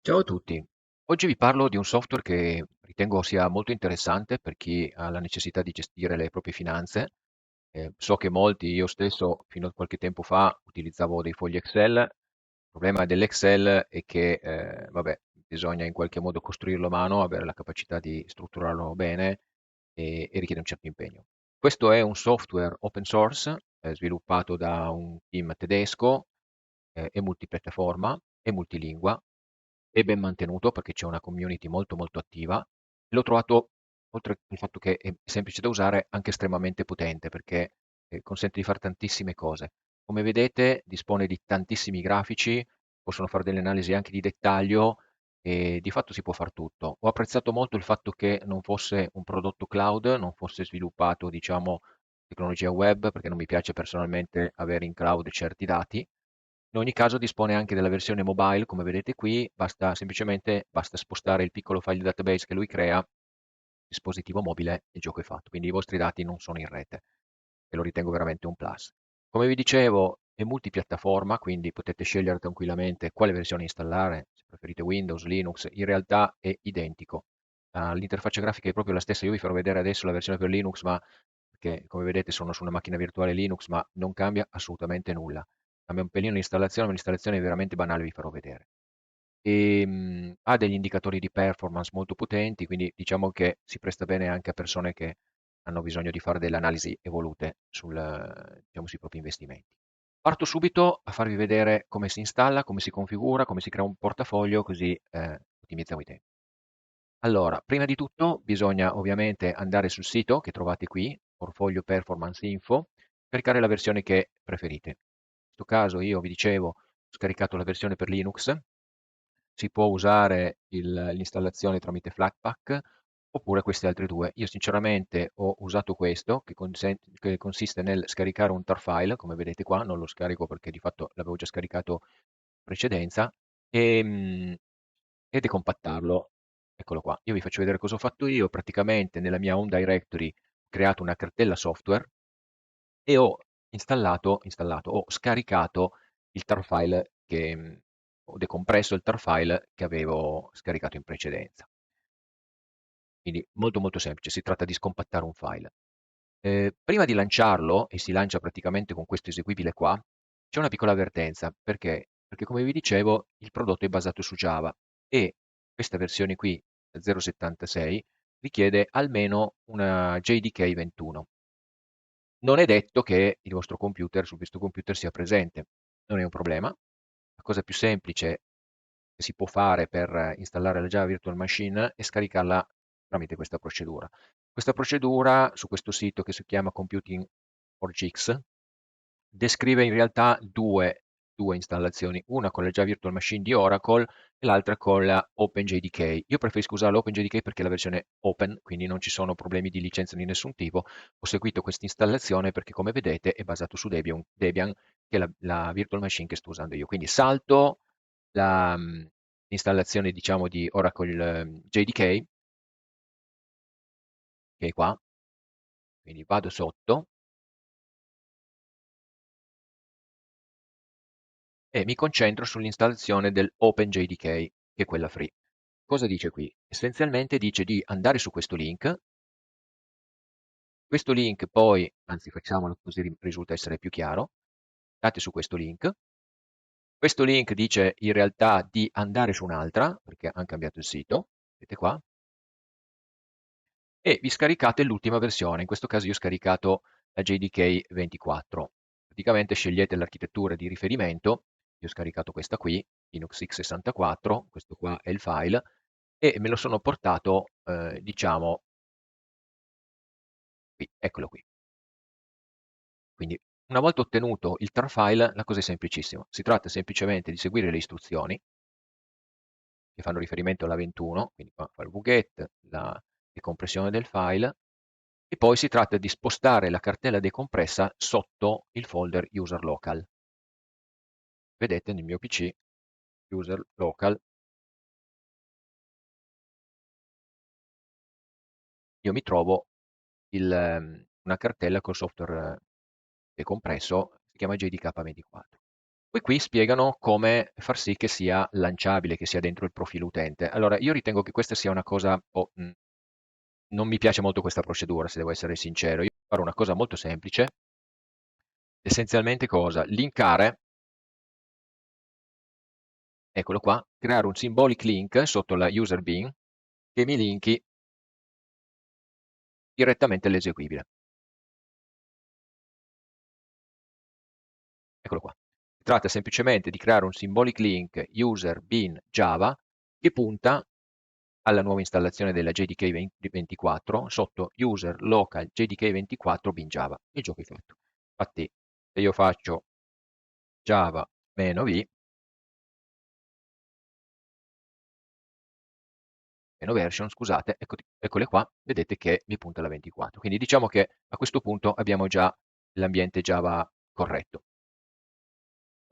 Ciao a tutti, oggi vi parlo di un software che ritengo sia molto interessante per chi ha la necessità di gestire le proprie finanze. So che molti, io stesso fino a qualche tempo fa utilizzavo dei fogli Excel. Il problema dell'Excel è che, vabbè, bisogna in qualche modo costruirlo a mano, avere la capacità di strutturarlo bene e richiede un certo impegno. Questo è un software open source, sviluppato da un team tedesco, è multipiattaforma, è multilingua, è ben mantenuto perché c'è una community molto molto attiva. L'ho trovato, oltre al fatto che è semplice da usare, anche estremamente potente perché consente di fare tantissime cose. Come vedete, dispone di tantissimi grafici, possono fare delle analisi anche di dettaglio e di fatto si può fare tutto. Ho apprezzato molto il fatto che non fosse un prodotto cloud, non fosse sviluppato, diciamo, tecnologia web, perché non mi piace personalmente avere in cloud certi dati. In ogni caso dispone anche della versione mobile, come vedete qui, basta spostare il piccolo file database che lui crea, dispositivo mobile, il gioco è fatto, quindi i vostri dati non sono in rete e lo ritengo veramente un plus. Come vi dicevo, è multipiattaforma, quindi potete scegliere tranquillamente quale versione installare, se preferite Windows, Linux, in realtà è identico. L'interfaccia grafica è proprio la stessa, io vi farò vedere adesso la versione per Linux, ma perché come vedete sono su una macchina virtuale Linux, ma non cambia assolutamente nulla. Cambia un pelino l'installazione, ma l'installazione è veramente banale, vi farò vedere. Ha degli indicatori di performance molto potenti, quindi diciamo che si presta bene anche a persone che hanno bisogno di fare delle analisi evolute diciamo, sui propri investimenti. Parto subito a farvi vedere come si installa, come si configura, come si crea un portafoglio, così ottimizziamo i tempi. Allora, prima di tutto bisogna ovviamente andare sul sito che trovate qui, Portfolio Performance Info, caricare la versione che preferite. In questo caso io vi dicevo, ho scaricato la versione per Linux, si può usare l'installazione tramite Flatpak oppure queste altre due. Io sinceramente ho usato questo che consiste nel scaricare un tar file, come vedete qua, non lo scarico perché di fatto l'avevo già scaricato in precedenza, e, e decompattarlo. Eccolo qua. Io vi faccio vedere cosa ho fatto io. Praticamente nella mia home directory ho creato una cartella software e ho scaricato il tar file ho decompresso il tar file che avevo scaricato in precedenza. Quindi molto molto semplice, si tratta di scompattare un file. Prima di lanciarlo, e si lancia praticamente con questo eseguibile qua, c'è una piccola avvertenza, perché? Perché come vi dicevo il prodotto è basato su Java e questa versione qui, 0.76, richiede almeno una JDK 21. Non è detto che il vostro computer, su questo computer sia presente, non è un problema. La cosa più semplice che si può fare per installare la Java Virtual Machine è scaricarla tramite questa procedura. Questa procedura su questo sito che si chiama Computing for GX descrive in realtà due installazioni, una con la Java Virtual Machine di Oracle e l'altra con la OpenJDK. Io preferisco usare l'OpenJDK perché è la versione open, quindi non ci sono problemi di licenza di nessun tipo. Ho seguito questa installazione perché come vedete è basato su Debian che è la virtual machine che sto usando io. Quindi salto l'installazione diciamo di Oracle JDK, che è qua, quindi vado sotto e mi concentro sull'installazione dell'OpenJDK, che è quella free. Cosa dice qui? Essenzialmente dice di andare su questo link poi, anzi facciamolo così risulta essere più chiaro, andate su questo link dice in realtà di andare su un'altra, perché hanno cambiato il sito, vedete qua, e vi scaricate l'ultima versione, in questo caso io ho scaricato la JDK 24. Praticamente scegliete l'architettura di riferimento, io ho scaricato questa qui, Linux x64, questo qua è il file, e me lo sono portato, diciamo, qui, eccolo qui. Quindi una volta ottenuto il tar file, la cosa è semplicissima, si tratta semplicemente di seguire le istruzioni che fanno riferimento alla 21, quindi qua fa il wget, la decompressione del file, e poi si tratta di spostare la cartella decompressa sotto il folder user local. Vedete nel mio PC, user local, io mi trovo una cartella col software decompresso, si chiama JDK24. Poi qui spiegano come far sì che sia lanciabile, che sia dentro il profilo utente. Allora, io ritengo che questa sia una cosa, non mi piace molto questa procedura, se devo essere sincero. Io farò una cosa molto semplice, essenzialmente cosa? Linkare, eccolo qua, creare un symbolic link sotto la user bin che mi linki direttamente all'eseguibile. Eccolo qua. Si tratta semplicemente di creare un symbolic link user bin Java che punta alla nuova installazione della JDK 24 sotto user local JDK 24 bin Java. Il gioco è fatto. Infatti, se io faccio Java-v, meno version, scusate, eccole qua, vedete che mi punta alla 24. Quindi diciamo che a questo punto abbiamo già l'ambiente Java corretto.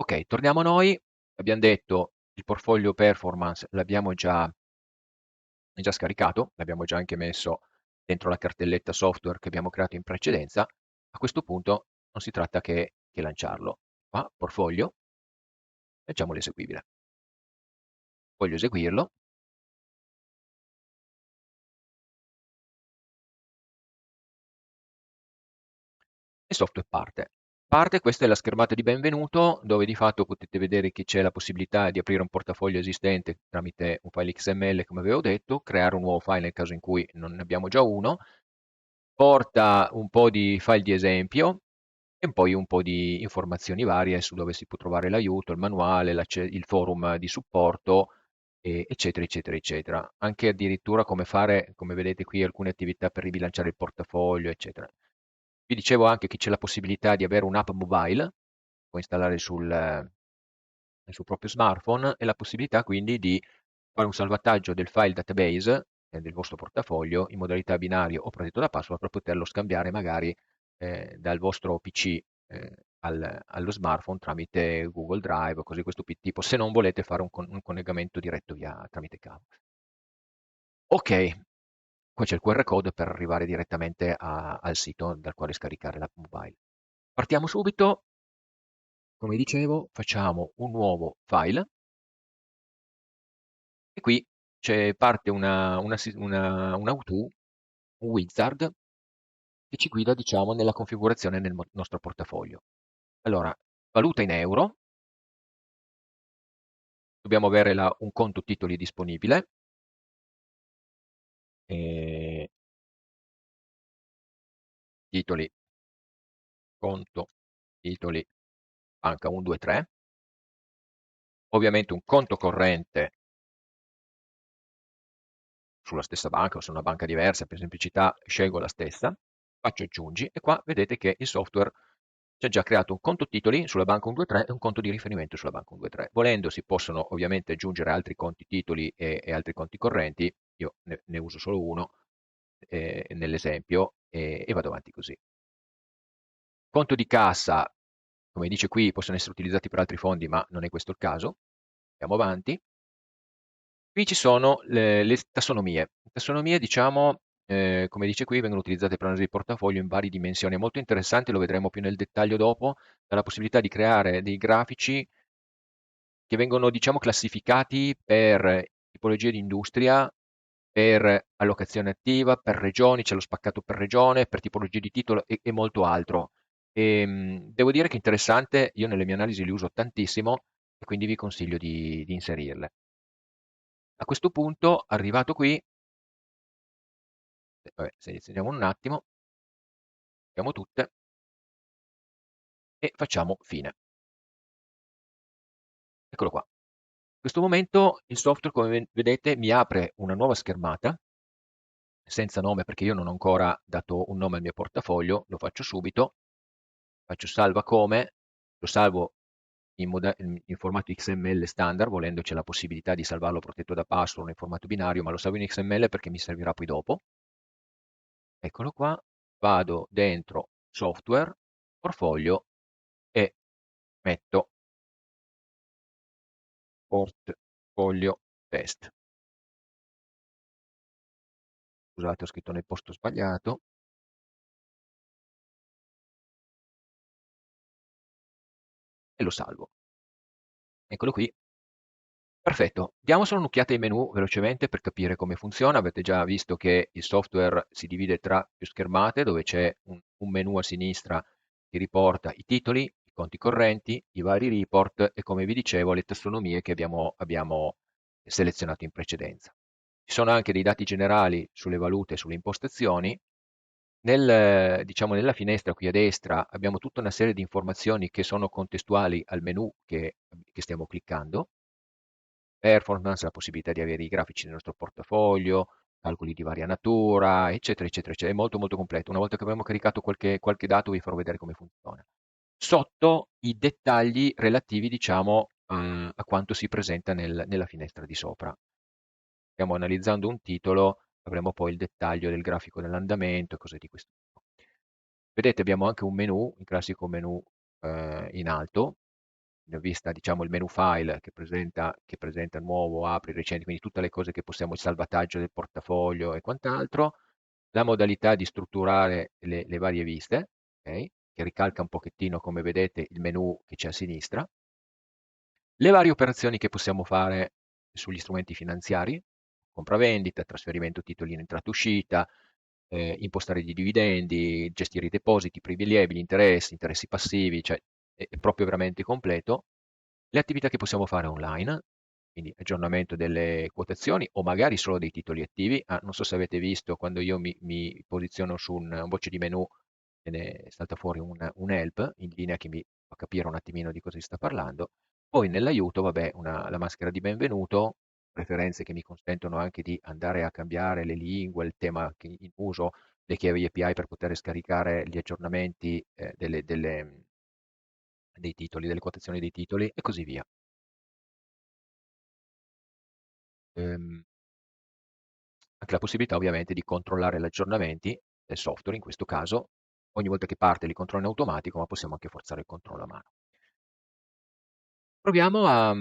Ok, torniamo a noi. Abbiamo detto il portfolio performance l'abbiamo già scaricato, l'abbiamo già anche messo dentro la cartelletta software che abbiamo creato in precedenza. A questo punto non si tratta che lanciarlo. Qua, portfolio, facciamo l'eseguibile. Voglio eseguirlo. E software parte. Parte, questa è la schermata di benvenuto, dove di fatto potete vedere che c'è la possibilità di aprire un portafoglio esistente tramite un file XML, come avevo detto, creare un nuovo file nel caso in cui non ne abbiamo già uno, porta un po' di file di esempio e poi un po' di informazioni varie su dove si può trovare l'aiuto, il manuale, il forum di supporto, eccetera, eccetera, eccetera. Anche addirittura come fare, come vedete qui, alcune attività per ribilanciare il portafoglio, eccetera. Vi dicevo anche che c'è la possibilità di avere un'app mobile, può installare sul proprio smartphone, e la possibilità quindi di fare un salvataggio del file database del vostro portafoglio in modalità binario o protetto da password per poterlo scambiare magari dal vostro PC allo smartphone tramite Google Drive o cose di questo tipo, se non volete fare un collegamento diretto tramite cavo. Ok, qua c'è il QR code per arrivare direttamente al sito dal quale scaricare l'app mobile. Partiamo subito, come dicevo, facciamo un nuovo file e qui parte un how-to, un wizard che ci guida, diciamo, nella configurazione del nostro portafoglio. Allora, valuta in euro, dobbiamo avere un conto titoli disponibile, e titoli, conto, titoli, banca 123, ovviamente un conto corrente sulla stessa banca o su una banca diversa, per semplicità scelgo la stessa, faccio aggiungi e qua vedete che il software ci ha già creato un conto titoli sulla banca 123 e un conto di riferimento sulla banca 123. Volendo si possono ovviamente aggiungere altri conti titoli e altri conti correnti, io ne uso solo uno nell'esempio e vado avanti così. Conto di cassa, come dice qui, possono essere utilizzati per altri fondi, ma non è questo il caso. Andiamo avanti. Qui ci sono le tassonomie. Le tassonomie, diciamo, come dice qui, vengono utilizzate per l'analisi di portafoglio in varie dimensioni. È molto interessante, lo vedremo più nel dettaglio dopo, dalla possibilità di creare dei grafici che vengono, diciamo, classificati per tipologie di industria, per allocazione attiva, per regioni, c'è lo spaccato per regione, per tipologie di titolo e molto altro. Devo dire che è interessante, io nelle mie analisi li uso tantissimo e quindi vi consiglio di inserirle. A questo punto, arrivato qui, vabbè, selezioniamo un attimo, mettiamo tutte e facciamo fine. Eccolo qua. In questo momento il software, come vedete, mi apre una nuova schermata senza nome perché io non ho ancora dato un nome al mio portafoglio, lo faccio subito, faccio salva come, lo salvo in formato XML standard, volendo c'è la possibilità di salvarlo protetto da password in formato binario, ma lo salvo in XML perché mi servirà poi dopo. Eccolo qua, vado dentro software, portfolio e metto portfolio test. Scusate, ho scritto nel posto sbagliato e lo salvo. Eccolo qui. Perfetto, diamo solo un'occhiata ai menu velocemente per capire come funziona. Avete già visto che il software si divide tra più schermate, dove c'è un menu a sinistra che riporta i titoli, i conti correnti, i vari report e, come vi dicevo, le tassonomie che abbiamo selezionato in precedenza. Ci sono anche dei dati generali sulle valute e sulle impostazioni. Diciamo, nella finestra qui a destra abbiamo tutta una serie di informazioni che sono contestuali al menu che stiamo cliccando: performance, la possibilità di avere i grafici nel nostro portafoglio, calcoli di varia natura, eccetera, eccetera, eccetera. È molto molto completo. Una volta che abbiamo caricato qualche dato vi farò vedere come funziona. Sotto i dettagli relativi, diciamo, a quanto si presenta nella finestra di sopra. Stiamo analizzando un titolo, avremo poi il dettaglio del grafico dell'andamento e cose di questo tipo. Vedete, abbiamo anche un menu, il classico menu in alto, ne ho vista, diciamo, il menu file che presenta nuovo, apri, recenti, quindi tutte le cose che possiamo, il salvataggio del portafoglio e quant'altro, la modalità di strutturare le varie viste, ok? Che ricalca un pochettino, come vedete, il menu che c'è a sinistra, le varie operazioni che possiamo fare sugli strumenti finanziari, compravendita, trasferimento titoli in entrata-uscita, impostare i dividendi, gestire i depositi, i prelievi, gli interessi passivi, cioè è proprio veramente completo. Le attività che possiamo fare online, quindi aggiornamento delle quotazioni o magari solo dei titoli attivi. Non so se avete visto, quando io mi posiziono su un voce di menu, me ne salta fuori un help in linea che mi fa capire un attimino di cosa si sta parlando. Poi nell'aiuto, vabbè, la maschera di benvenuto, preferenze che mi consentono anche di andare a cambiare le lingue, il tema in uso, le chiavi API per poter scaricare gli aggiornamenti dei titoli, delle quotazioni dei titoli e così via. Ehm, Anche la possibilità ovviamente di controllare gli aggiornamenti del software, in questo caso ogni volta che parte li controlla in automatico, ma possiamo anche forzare il controllo a mano. Proviamo a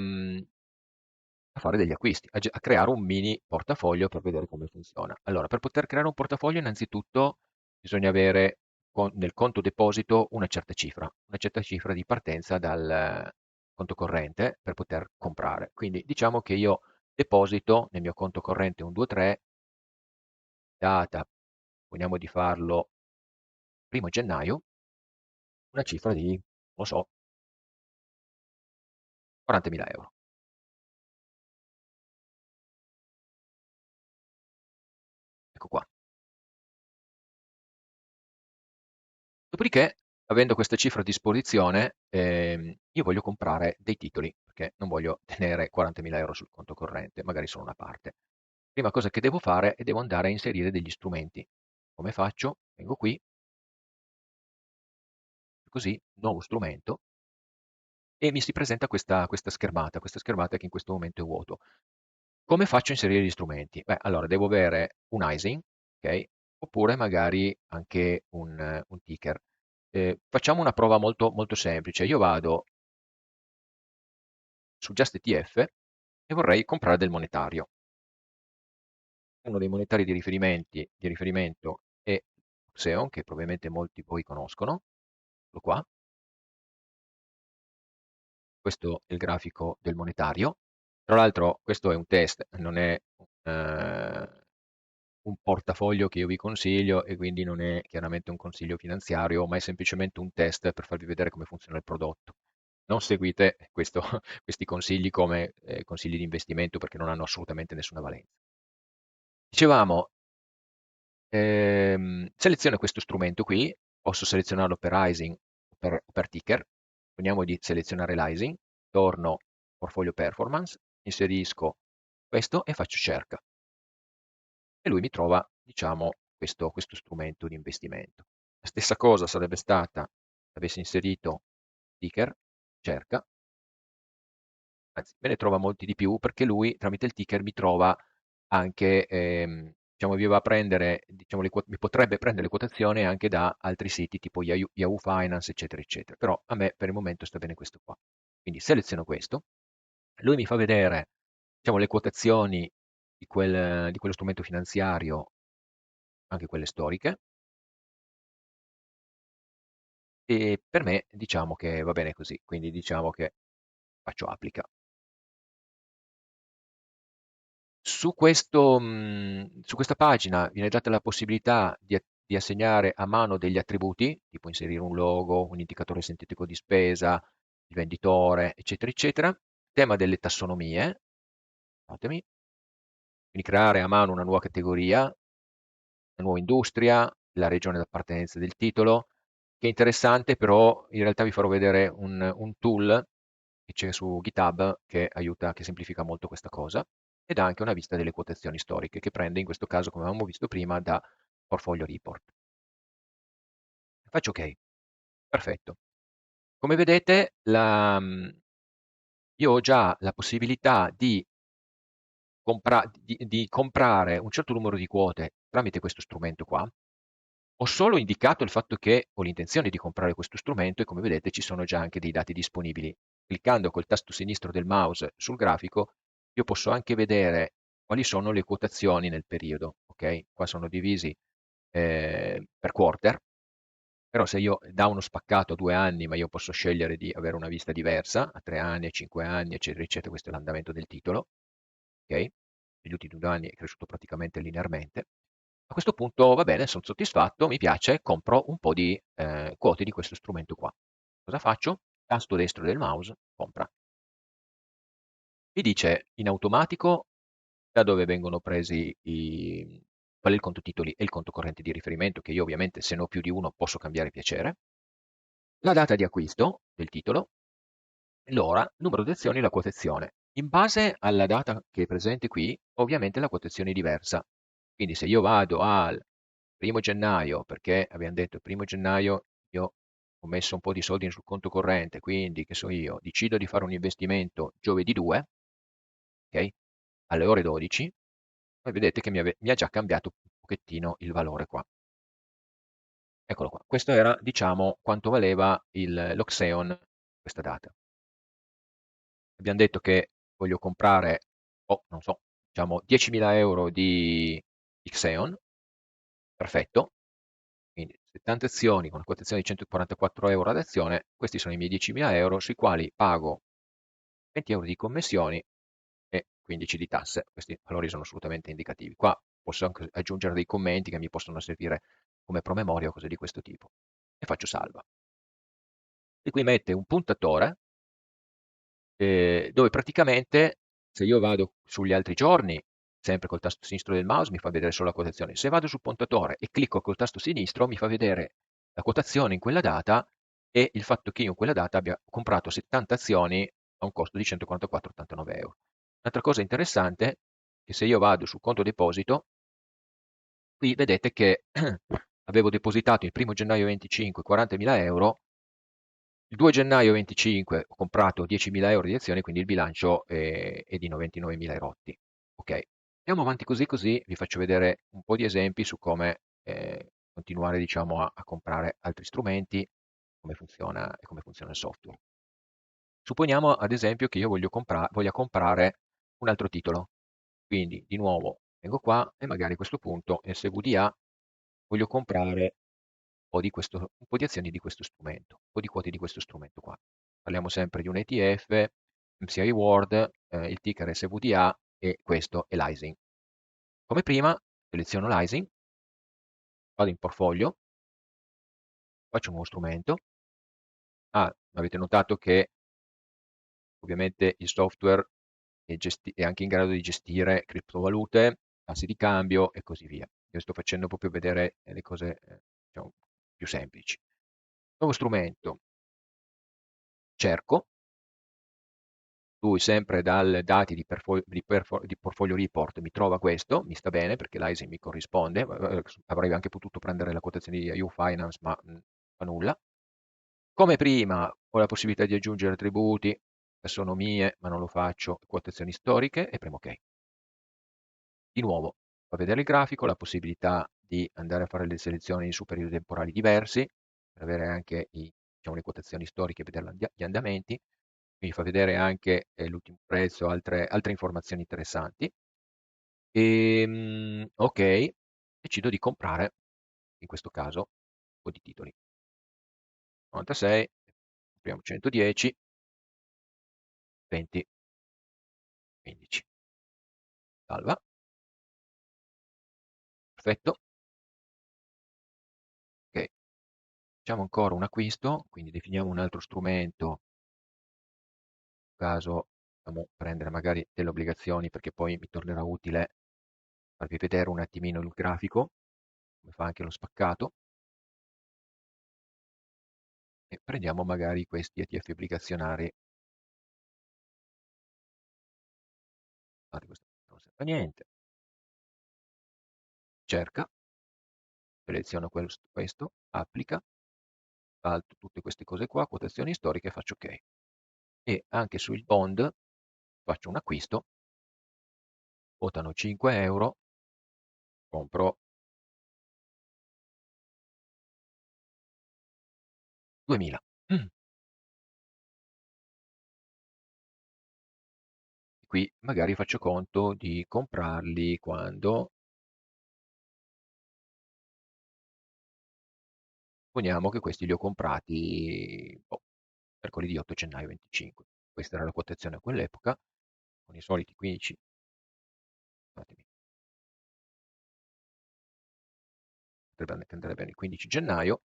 fare degli acquisti, a creare un mini portafoglio per vedere come funziona. Allora, per poter creare un portafoglio innanzitutto bisogna avere nel conto deposito una certa cifra di partenza dal conto corrente per poter comprare. Quindi diciamo che io deposito nel mio conto corrente un 2-3, data, poniamo di farlo 1° gennaio, una cifra di, non lo so, 40.000 euro. Ecco qua. Dopodiché, avendo questa cifra a disposizione, io voglio comprare dei titoli, perché non voglio tenere 40.000 euro sul conto corrente, magari solo una parte. Prima cosa che devo fare è devo andare a inserire degli strumenti. Come faccio? Vengo qui, così, nuovo strumento, e mi si presenta questa schermata che in questo momento è vuoto. Come faccio a inserire gli strumenti? Beh, allora devo avere un ISIN, ok? Oppure magari anche un ticker. Facciamo una prova molto, molto semplice. Io vado su Just ETF e vorrei comprare del monetario. Uno dei monetari di riferimento è Xeon, che probabilmente molti di voi conoscono. Eccolo qua. Questo è il grafico del monetario. Tra l'altro questo è un test, non è un portafoglio che io vi consiglio e quindi non è chiaramente un consiglio finanziario, ma è semplicemente un test per farvi vedere come funziona il prodotto. Non seguite questi consigli come consigli di investimento, perché non hanno assolutamente nessuna valenza. Dicevamo, seleziono questo strumento qui, posso selezionarlo per ISIN o per ticker. Poniamo di selezionare l'ISIN, torno portfolio performance, inserisco questo e faccio cerca. E lui mi trova, diciamo, questo strumento di investimento. La stessa cosa sarebbe stata se avessi inserito ticker, cerca, anzi me ne trova molti di più, perché lui tramite il ticker mi trova anche, diciamo, mi va a prendere, diciamo, mi potrebbe prendere le quotazioni anche da altri siti tipo Yahoo Finance, eccetera, eccetera. Però a me per il momento sta bene questo qua. Quindi seleziono questo, lui mi fa vedere, diciamo, le quotazioni di quello strumento finanziario, anche quelle storiche, e per me diciamo che va bene così, quindi diciamo che faccio applica. su questa pagina viene data la possibilità di assegnare a mano degli attributi, tipo inserire un logo, un indicatore sintetico di spesa, il venditore, eccetera, eccetera. Tema delle tassonomie, fatemi, quindi creare a mano una nuova categoria, una nuova industria, la regione d'appartenenza del titolo, che è interessante, però in realtà vi farò vedere un tool che c'è su GitHub che aiuta, che semplifica molto questa cosa, ed ha anche una vista delle quotazioni storiche, che prende in questo caso, come avevamo visto prima, da Portfolio Report. Faccio OK, perfetto. Come vedete, io ho già la possibilità di comprare un certo numero di quote tramite questo strumento qua. Ho solo indicato il fatto che ho l'intenzione di comprare questo strumento e come vedete ci sono già anche dei dati disponibili. Cliccando col tasto sinistro del mouse sul grafico, io posso anche vedere quali sono le quotazioni nel periodo, ok? Qua sono divisi per quarter, però se io da uno spaccato a 2 anni, ma io posso scegliere di avere una vista diversa, a 3 anni, a 5 anni, eccetera, eccetera, questo è l'andamento del titolo, ok? Negli ultimi 2 anni è cresciuto praticamente linearmente. A questo punto va bene, sono soddisfatto, mi piace, compro un po' di quote di questo strumento qua. Cosa faccio? Tasto destro del mouse, compra. Mi dice in automatico da dove vengono presi qual è il conto titoli e il conto corrente di riferimento, che io ovviamente se ne ho più di uno posso cambiare piacere, la data di acquisto del titolo, l'ora, il numero di azioni e la quotazione. In base alla data che è presente qui, ovviamente la quotazione è diversa. Quindi se io vado al 1° gennaio, perché abbiamo detto il 1° gennaio io ho messo un po' di soldi sul conto corrente, quindi che so io, decido di fare un investimento giovedì 2, ok? Alle ore 12, e vedete che mi ha già cambiato un pochettino il valore qua. Eccolo qua. Questo era, diciamo, quanto valeva l'Oxeon questa data. Abbiamo detto che voglio comprare, non so, diciamo 10.000 euro di Xeon, perfetto, quindi 70 azioni con una quotazione di 144 euro ad azione, questi sono i miei 10.000 euro sui quali pago 20 euro di commissioni e 15 di tasse. Questi valori sono assolutamente indicativi. Qua posso anche aggiungere dei commenti che mi possono servire come promemoria o cose di questo tipo. E faccio salva. E qui mette un puntatore dove praticamente se io vado sugli altri giorni, sempre col tasto sinistro del mouse mi fa vedere solo la quotazione. Se vado sul puntatore e clicco col tasto sinistro mi fa vedere la quotazione in quella data e il fatto che io in quella data abbia comprato 70 azioni a un costo di 144,89 euro. Un'altra cosa interessante è che se io vado sul conto deposito, qui vedete che avevo depositato il 1° gennaio 25 40.000 euro, il 2 gennaio 25 ho comprato 10.000 euro di azioni, quindi il bilancio è di 99.000 rotti. Ok, andiamo avanti così così, vi faccio vedere un po' di esempi su come continuare diciamo, a comprare altri strumenti, come funziona il software. Supponiamo ad esempio che io voglia comprare un altro titolo, quindi di nuovo vengo qua e magari a questo punto in SVDA voglio comprare un po' di azioni di questo strumento, un po' di quote di questo strumento qua. Parliamo sempre di un ETF, MSCI World, il ticker SVDA e questo è l'ISIN. Come prima seleziono l'ISIN, vado in portfolio, faccio un nuovo strumento. Ah, avete notato che ovviamente il software è anche in grado di gestire criptovalute, tassi di cambio e così via. Io sto facendo proprio vedere le cose diciamo, più semplici. Nuovo strumento, cerco, lui sempre dai dati di Portfolio Report mi trova questo, mi sta bene perché l'ISIN mi corrisponde, avrei anche potuto prendere la quotazione di EU Finance ma fa nulla. Come prima ho la possibilità di aggiungere attributi che sono mie ma non lo faccio, quotazioni storiche e premo OK. Di nuovo fa vedere il grafico, la possibilità di andare a fare le selezioni su periodi temporali diversi, per avere anche diciamo, le quotazioni storiche e vedere gli andamenti, quindi fa vedere anche l'ultimo prezzo, altre informazioni interessanti. Ok, decido di comprare, in questo caso, un po' di titoli. 96, compriamo 110, 20, 15. Salva. Perfetto. Ok, facciamo ancora un acquisto, quindi definiamo un altro strumento, in caso dobbiamo prendere magari delle obbligazioni perché poi mi tornerà utile farvi vedere un attimino il grafico, come fa anche lo spaccato, e prendiamo magari questi ETF obbligazionari. Guardate, questo non serve a niente, cerca, seleziono questo, applica, salto tutte queste cose qua, quotazioni storiche e faccio ok. E anche sul bond faccio un acquisto, votano 5 euro, compro 2000. Qui magari faccio conto di comprarli quando, supponiamo che questi li ho comprati boh, mercoledì 8 gennaio 25. Questa era la quotazione a quell'epoca, con i soliti 15, scusatemi, potrebbe anche andare bene il 15 gennaio,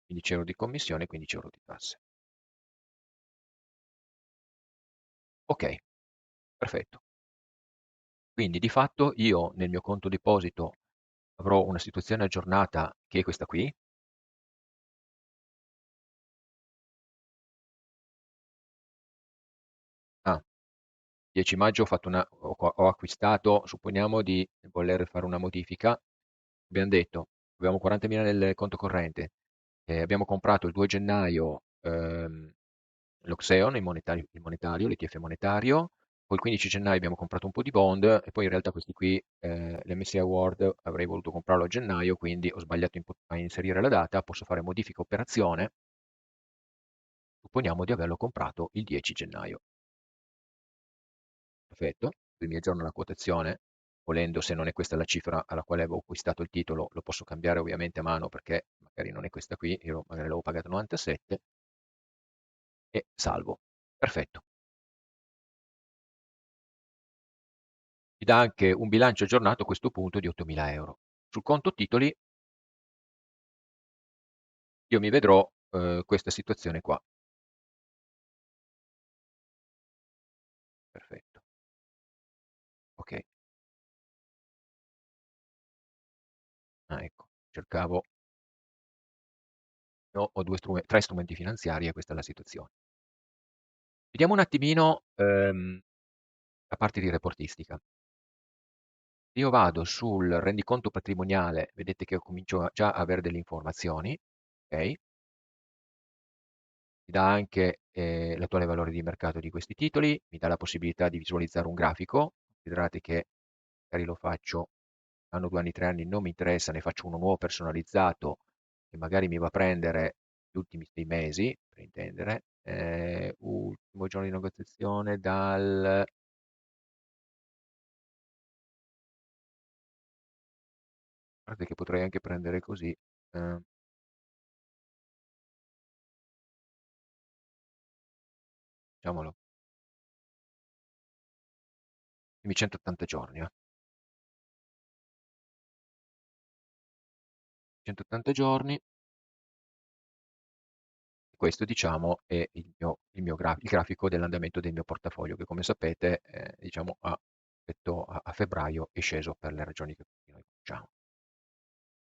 15 euro di commissione, 15 euro di tasse. Ok, perfetto. Quindi di fatto io nel mio conto deposito avrò una situazione aggiornata che è questa qui. Ah, 10 maggio ho, fatto ho acquistato, supponiamo di voler fare una modifica, abbiamo detto, avevamo 40.000 nel conto corrente, abbiamo comprato il 2 gennaio l'Oxeon, il monetario, l'ETF monetario, poi il 15 gennaio abbiamo comprato un po' di bond e poi in realtà questi qui, l'MSI Award, avrei voluto comprarlo a gennaio, quindi ho sbagliato a inserire la data, posso fare modifica operazione, supponiamo di averlo comprato il 10 gennaio. Perfetto, quindi mi aggiorno la quotazione, volendo se non è questa la cifra alla quale avevo acquistato il titolo, lo posso cambiare ovviamente a mano perché magari non è questa qui, io magari l'avevo pagata 97 e salvo. Perfetto. Mi dà anche un bilancio aggiornato a questo punto di 8.000 euro. Sul conto titoli io mi vedrò questa situazione qua. Perfetto. Ok. Ah, ecco, cercavo, no, ho tre strumenti finanziari e questa è la situazione. Vediamo un attimino la parte di reportistica. Io vado sul rendiconto patrimoniale, vedete che comincio già a avere delle informazioni, ok? Mi dà anche l'attuale valore di mercato di questi titoli, mi dà la possibilità di visualizzare un grafico, considerate che magari lo faccio anno, 2 anni, 3 anni, non mi interessa, ne faccio uno nuovo personalizzato che magari mi va a prendere gli ultimi 6 mesi, per intendere, ultimo giorno di negoziazione guardate che potrei anche prendere così, diciamolo, primi 180 giorni, 180 giorni. Questo diciamo è il grafico dell'andamento del mio portafoglio che come sapete diciamo, rispetto a febbraio è sceso per le ragioni che tutti noi conosciamo.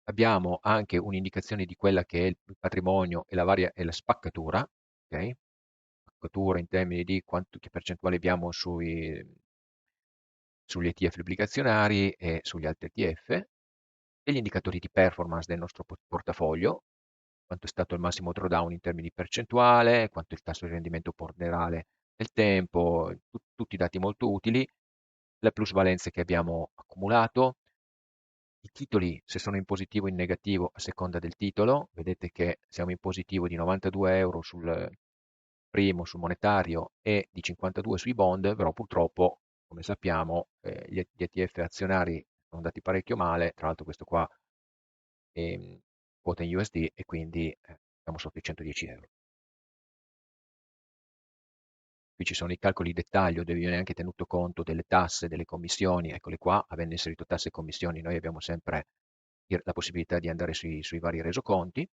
Abbiamo anche un'indicazione di quella che è il patrimonio e e la spaccatura, ok? Spaccatura in termini di che percentuale abbiamo sugli ETF obbligazionari e sugli altri ETF, e gli indicatori di performance del nostro portafoglio, quanto è stato il massimo drawdown in termini percentuale, quanto è il tasso di rendimento ponderale nel tempo, tutti dati molto utili, le plusvalenze che abbiamo accumulato, i titoli se sono in positivo o in negativo a seconda del titolo, vedete che siamo in positivo di 92 euro sul primo, sul monetario, e di 52 sui bond, però purtroppo, come sappiamo, gli ETF azionari sono andati parecchio male, tra l'altro questo qua è quota in USD e quindi siamo sotto i 110 euro. qui ci sono i calcoli di dettaglio dove viene anche tenuto conto delle tasse, delle commissioni, eccole qua, avendo inserito tasse e commissioni noi abbiamo sempre la possibilità di andare sui vari resoconti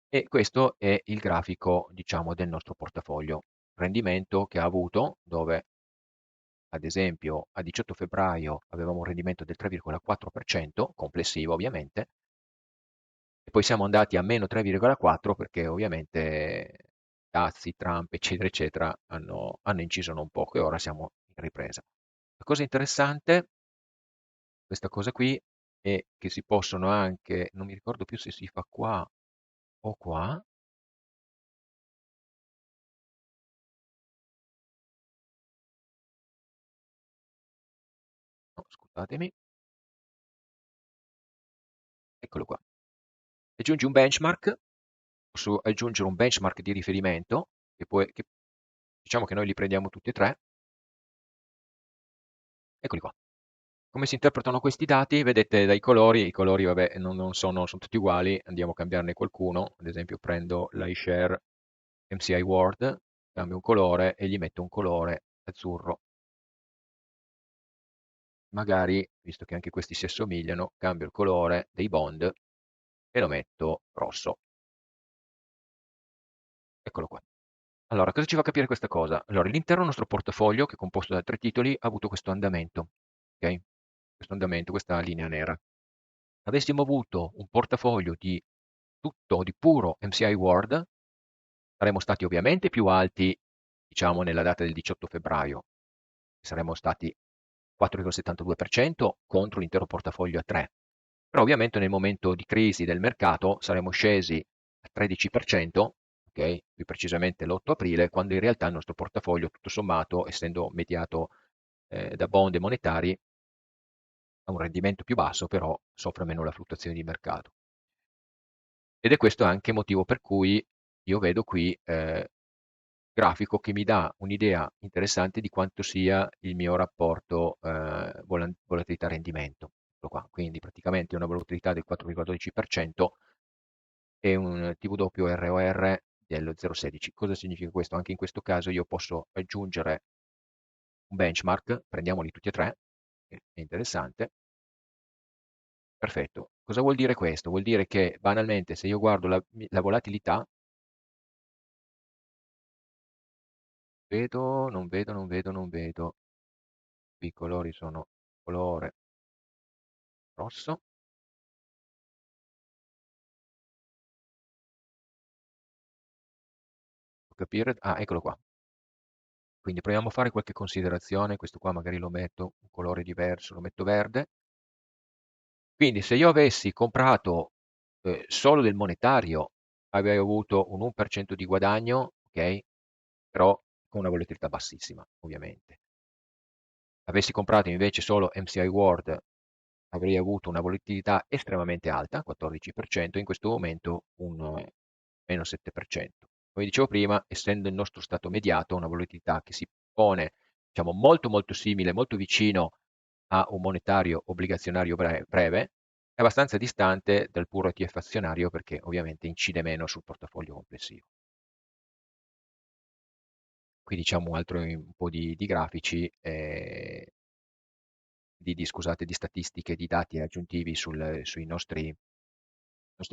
e questo è il grafico, diciamo, del nostro portafoglio. Rendimento che ha avuto, dove ad esempio a 18 febbraio avevamo un rendimento del 3,4%, complessivo ovviamente, e poi siamo andati a meno 3,4 perché ovviamente dazi, Trump, eccetera, eccetera, hanno inciso non poco e ora siamo in ripresa. La cosa interessante, questa cosa qui, è che si possono anche, non mi ricordo più se si fa qua o qua, no, scusatemi, eccolo qua. Aggiungi un benchmark, posso aggiungere un benchmark di riferimento, che diciamo che noi li prendiamo tutti e tre, eccoli qua. Come si interpretano questi dati? Vedete dai colori, i colori vabbè non sono tutti uguali, andiamo a cambiarne qualcuno, ad esempio prendo l'iShare MCI World, cambio un colore e gli metto un colore azzurro. Magari, visto che anche questi si assomigliano, cambio il colore dei bond e lo metto rosso. Eccolo qua. Allora, cosa ci fa capire questa cosa? Allora, l'intero nostro portafoglio, che è composto da 3 titoli, ha avuto questo andamento, ok? Questo andamento, questa linea nera. Avessimo avuto un portafoglio di tutto, di puro MCI World, saremmo stati ovviamente più alti, diciamo, nella data del 18 febbraio, saremmo stati 4,72% contro l'intero portafoglio a 3. Però ovviamente nel momento di crisi del mercato saremmo scesi al 13%, ok? Più precisamente l'8 aprile, quando in realtà il nostro portafoglio, tutto sommato, essendo mediato da bond e monetari, ha un rendimento più basso, però soffre meno la fluttuazione di mercato. Ed è questo anche il motivo per cui io vedo qui grafico che mi dà un'idea interessante di quanto sia il mio rapporto volatilità-rendimento. Ecco qua. Quindi praticamente una volatilità del 4,12% e un TWROR dello 0,16. Cosa significa questo? Anche in questo caso io posso aggiungere un benchmark, prendiamoli tutti e tre, che è interessante. Perfetto. Cosa vuol dire questo? Vuol dire che banalmente se io guardo la volatilità, vedo, non vedo, non vedo, non vedo, i colori sono colore rosso, capire, ah, eccolo qua. Quindi proviamo a fare qualche considerazione, questo qua magari lo metto un colore diverso, lo metto verde. Quindi se io avessi comprato solo del monetario, avrei avuto un 1% di guadagno, ok? Però con una volatilità bassissima, ovviamente. Avessi comprato invece solo MCI World, avrei avuto una volatilità estremamente alta, 14%, in questo momento un meno 7%. Come dicevo prima, essendo il nostro stato mediato, una volatilità che si pone, diciamo, molto molto simile, molto vicino a un monetario obbligazionario breve, è abbastanza distante dal puro ETF azionario perché ovviamente incide meno sul portafoglio complessivo. Qui diciamo un po' di grafici, scusate, di statistiche, di dati aggiuntivi sui nostri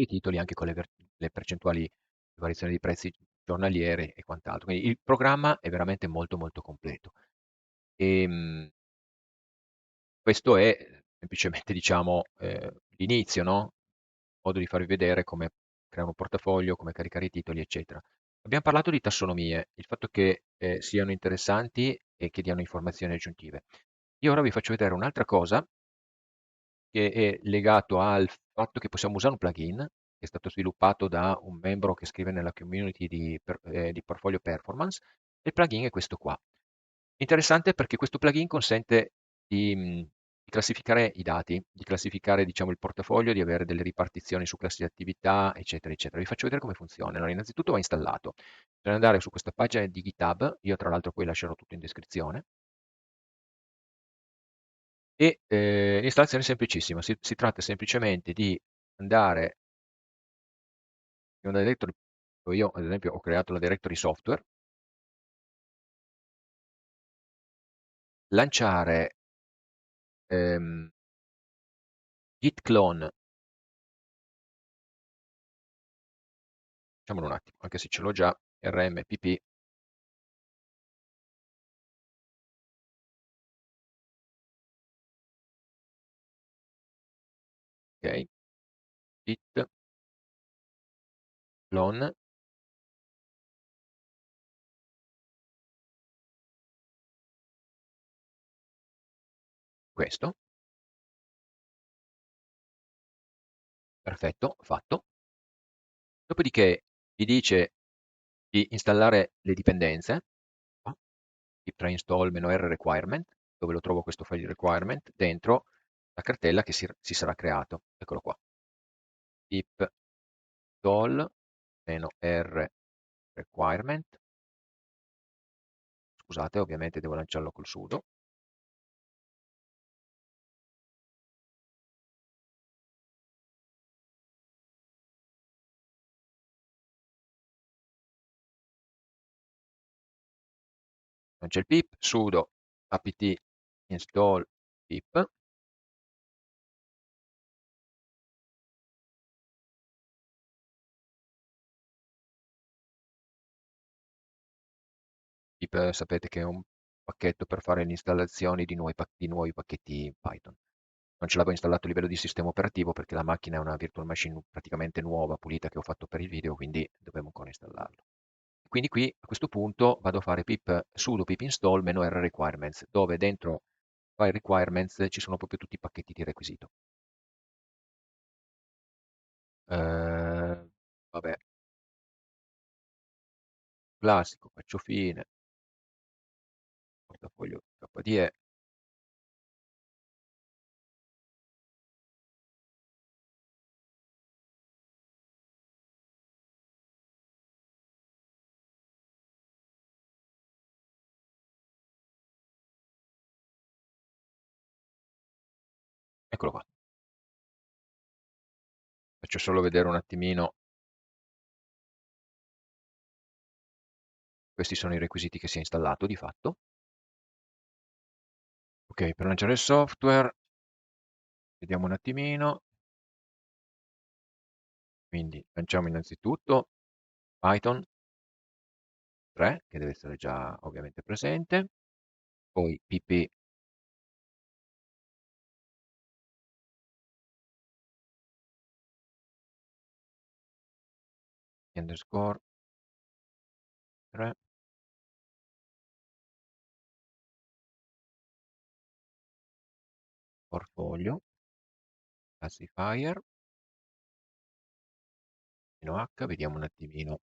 titoli, anche con le percentuali di variazione di prezzi giornaliere e quant'altro. Quindi il programma è veramente molto molto completo. Questo è semplicemente, diciamo, l'inizio, no? Modo di farvi vedere come creare un portafoglio, come caricare i titoli, eccetera. Abbiamo parlato di tassonomie, il fatto che siano interessanti e che diano informazioni aggiuntive. Io ora vi faccio vedere un'altra cosa che è legato al fatto che possiamo usare un plugin che è stato sviluppato da un membro che scrive nella community di Portfolio Performance. Il plugin è questo qua. Interessante perché questo plugin consente di classificare i dati, di classificare, diciamo, il portafoglio, di avere delle ripartizioni su classi di attività, eccetera, eccetera. Vi faccio vedere come funziona. Allora, innanzitutto va installato. Bisogna andare su questa pagina di GitHub, io tra l'altro poi lascerò tutto in descrizione, e l'installazione è semplicissima. Si tratta semplicemente di andare in una directory, io ad esempio ho creato la directory software, lanciare git clone, facciamolo un attimo, anche se ce l'ho già, rmpp, ok, git clone, questo, perfetto, fatto. Dopodiché ti dice di installare le dipendenze, no? Pip try install -r requirement, dove lo trovo questo file requirement, dentro la cartella che si sarà creato. Eccolo qua. Pip install -r requirement, scusate, ovviamente devo lanciarlo col sudo, lancia il pip, sudo apt install pip, pip sapete che è un pacchetto per fare le installazioni di nuovi pacchetti Python. Non ce l'avevo installato a livello di sistema operativo perché la macchina è una virtual machine praticamente nuova, pulita, che ho fatto per il video, quindi dovevo ancora installarlo. Quindi qui a questo punto vado a fare pip sudo pip install -r requirements, dove dentro file requirements ci sono proprio tutti i pacchetti di requisito. Vabbè, classico, faccio fine, portafoglio KDE, eccolo qua. Faccio solo vedere un attimino, questi sono i requisiti che si è installato di fatto. Ok, per lanciare il software, vediamo un attimino. Quindi lanciamo innanzitutto Python 3, che deve essere già ovviamente presente, poi pp underscore 3, portfolio, classifier, fino H, vediamo un attimino.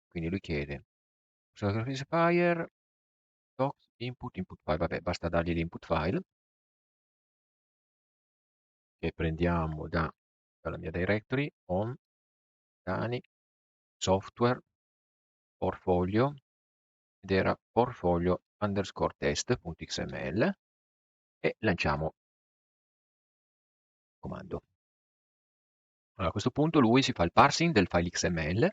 Quindi lui chiede, classifier, docs, input file, vabbè, basta dargli l'input file, che prendiamo dalla mia directory, home, Dani, software, portfolio, ed era portfolio underscore test.xml, e lanciamo il comando. Allora, a questo punto lui si fa il parsing del file XML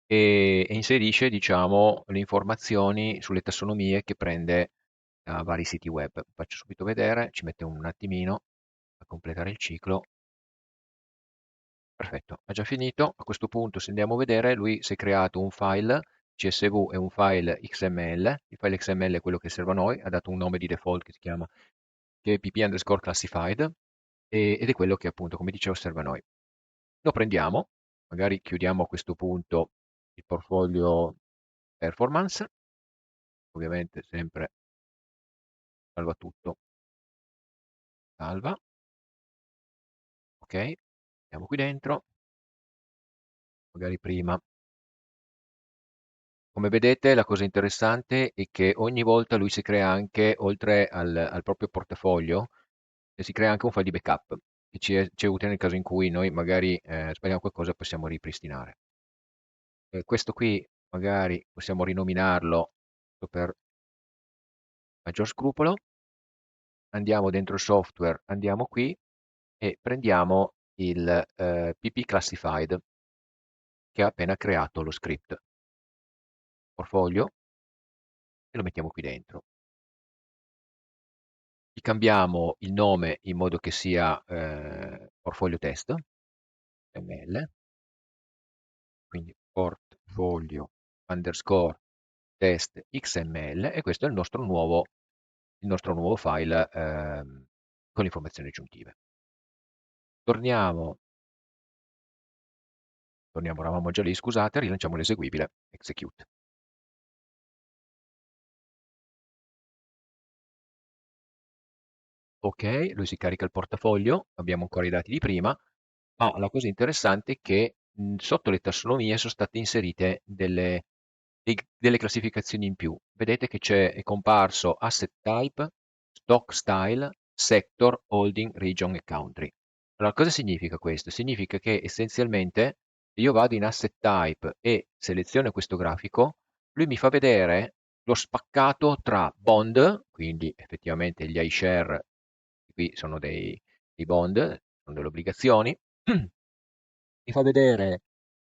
e inserisce, diciamo, le informazioni sulle tassonomie che prende da vari siti web. Faccio subito vedere, ci mette un attimino a completare il ciclo. Perfetto, ha già finito. A questo punto, se andiamo a vedere, lui si è creato un file CSV e un file XML. Il file XML è quello che serve a noi, ha dato un nome di default che si chiama che è pp underscore classified, ed è quello che appunto, come dicevo, serve a noi. Lo prendiamo, magari chiudiamo a questo punto il portfolio performance, ovviamente sempre salva tutto, salva, ok, andiamo qui dentro, magari prima. Come vedete, la cosa interessante è che ogni volta lui si crea anche, oltre al proprio portafoglio, si crea anche un file di backup, che ci è utile nel caso in cui noi magari sbagliamo qualcosa e possiamo ripristinare. Questo qui magari possiamo rinominarlo per maggior scrupolo. Andiamo dentro il software, andiamo qui e prendiamo il pp classified che ha appena creato lo script. portfolio e lo mettiamo qui dentro. Gli cambiamo il nome in modo che sia portfolio test, ml, quindi portfolio underscore test XML e questo è il nostro nuovo file con informazioni aggiuntive. Torniamo, eravamo già lì, scusate, rilanciamo l'eseguibile, execute. Ok, lui si carica il portafoglio, abbiamo ancora i dati di prima, ma la cosa interessante è che sotto le tassonomie sono state inserite delle classificazioni in più. Vedete che è comparso asset type, stock style, sector, holding, region e country. Allora, cosa significa questo? Significa che essenzialmente se io vado in asset type e seleziono questo grafico, lui mi fa vedere lo spaccato tra bond, quindi effettivamente gli iShare, qui sono dei bond, sono delle obbligazioni, mi fa vedere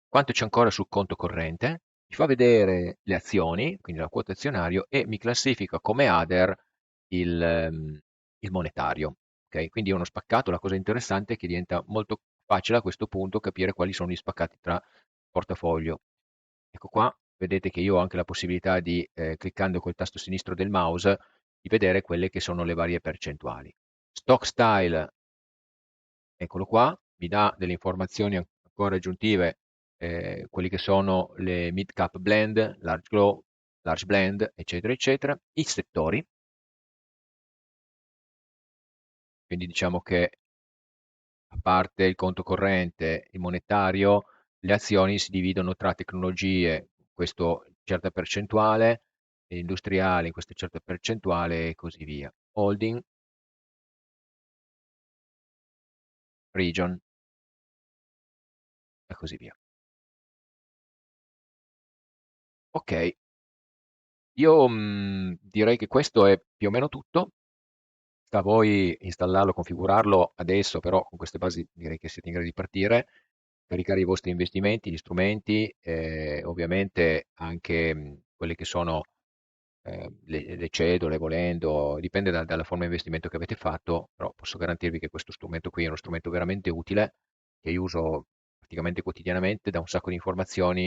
quanto c'è ancora sul conto corrente, mi fa vedere le azioni, quindi la quota azionario, e mi classifica come other il monetario. Ok? Quindi è uno spaccato, la cosa interessante è che diventa molto facile a questo punto capire quali sono gli spaccati tra portafoglio. Ecco qua, vedete che io ho anche la possibilità di, cliccando col tasto sinistro del mouse, di vedere quelle che sono le varie percentuali. Stock style, eccolo qua, mi dà delle informazioni ancora aggiuntive, quelli che sono le mid cap blend, large grow, large blend, eccetera, eccetera, i settori, quindi diciamo che a parte il conto corrente, il monetario, le azioni si dividono tra tecnologie, questo certa percentuale, e industriali in questa certa percentuale e così via. Holding, region e così via. Ok, io direi che questo è più o meno tutto. Sta a voi installarlo, configurarlo adesso, però con queste basi direi che siete in grado di partire, caricare i vostri investimenti, gli strumenti, ovviamente anche quelle che sono le cedole, volendo, dipende dalla forma di investimento che avete fatto, però posso garantirvi che questo strumento qui è uno strumento veramente utile, che io uso praticamente quotidianamente, dà un sacco di informazioni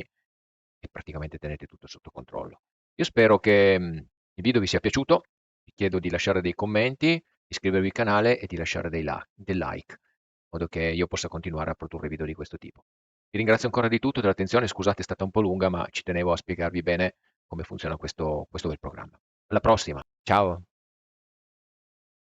e praticamente tenete tutto sotto controllo. Io spero che il video vi sia piaciuto, vi chiedo di lasciare dei commenti, iscrivervi al canale e di lasciare del like, in modo che io possa continuare a produrre video di questo tipo. Vi ringrazio ancora di tutto dell'attenzione, scusate è stata un po' lunga, ma ci tenevo a spiegarvi bene come funziona questo bel programma. Alla prossima, ciao!